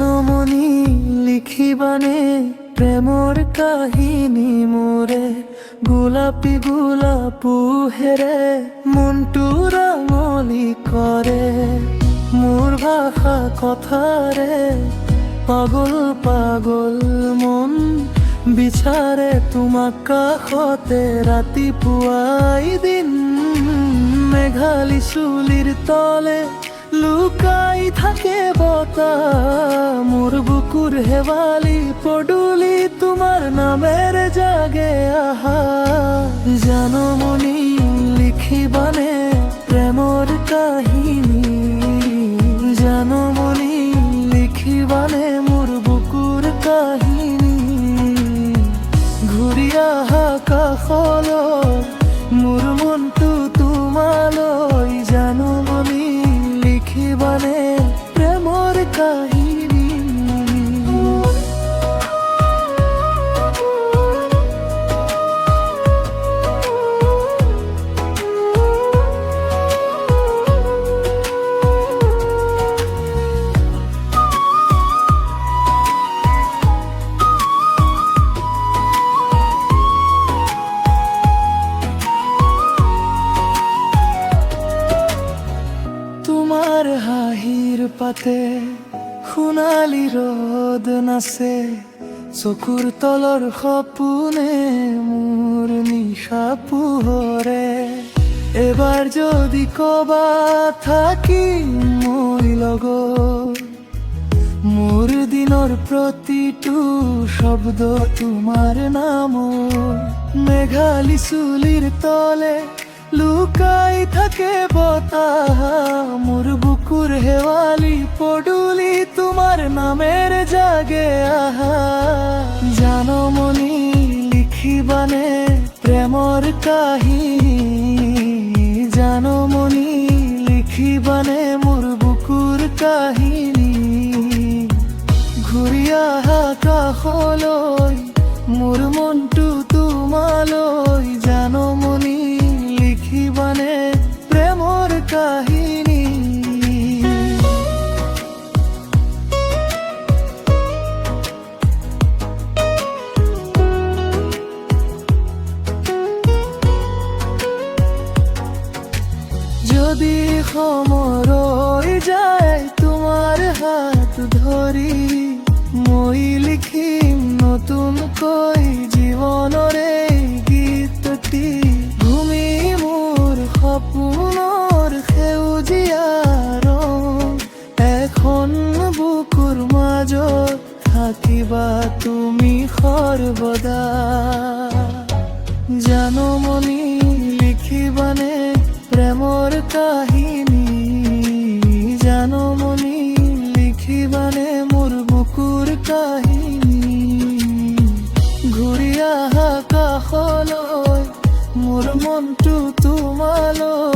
জানমণি লিখিবানে প্রেমৰ কাহিনী মোৰে গোলাপী গোলাপোহেৰে মনটো ৰাঙলী কৰে মোৰ ভাষা কথাৰে পাগল পাগল মন বিচাৰে তোমাক কাষতে ৰাতিপুৱাই দিন মেঘালী চুলিৰ তলে লুকাই থাকে বতাহ মোৰ বুকুৰ হেৱালি পদূলি তোমাৰ নামেৰে জাগে আহা জানমণি লিখিবানে প্ৰেমৰ কাহিনী জানমণি লিখিবানে মোৰ বুকুৰ কাহিনী ঘূৰি আহা কাষলৈ মোৰ মনটো তোমালৈ জানমণি লিখিবানে প্ৰেমৰ কাহিনী তোমাৰ হাঁহিৰ পাতে সোণালী ৰ'দ নাচে চকুৰ তলৰ সপোনে মোৰ নিশা পোহৰে এবাৰ যদি ক'বাত থাকি মই লগত মোৰ দিনৰ প্ৰতিটো শব্দ তোমাৰ নামৰ মেঘালী চুলিৰ তলে লুকাই থাকে বতাহ মোৰ বুকুৰ হেৱালি পদূলি তোমাৰ নামেৰে জাগে আহা জানমণি লিখিবানে প্ৰেমৰ কাহিনী জানমণি লিখিবানে মোৰ বুকুৰ কাহিনী ঘূৰি আহা কাষলৈ মোৰ মনটো তোমালৈ জানমণি লিখিবানে প্ৰেমৰ কাহিনী যদি সময় যায় তোমাৰ হাত ধৰি মই লিখিম নতুনকৈ জীৱনৰে গীতটি ভূমি মোৰ সপোনৰ সেউজীয়া ৰং এখন বুকুৰ মাজত থাকিবা তুমি সৰ্বদা জানমণি লিখিবানে প্ৰেমৰ কাহিনী জানমণি লিখিবানে মোৰ বুকুৰ কাহিনী ঘূৰি আহা কাষলৈ মোৰ মনটো তোমালৈ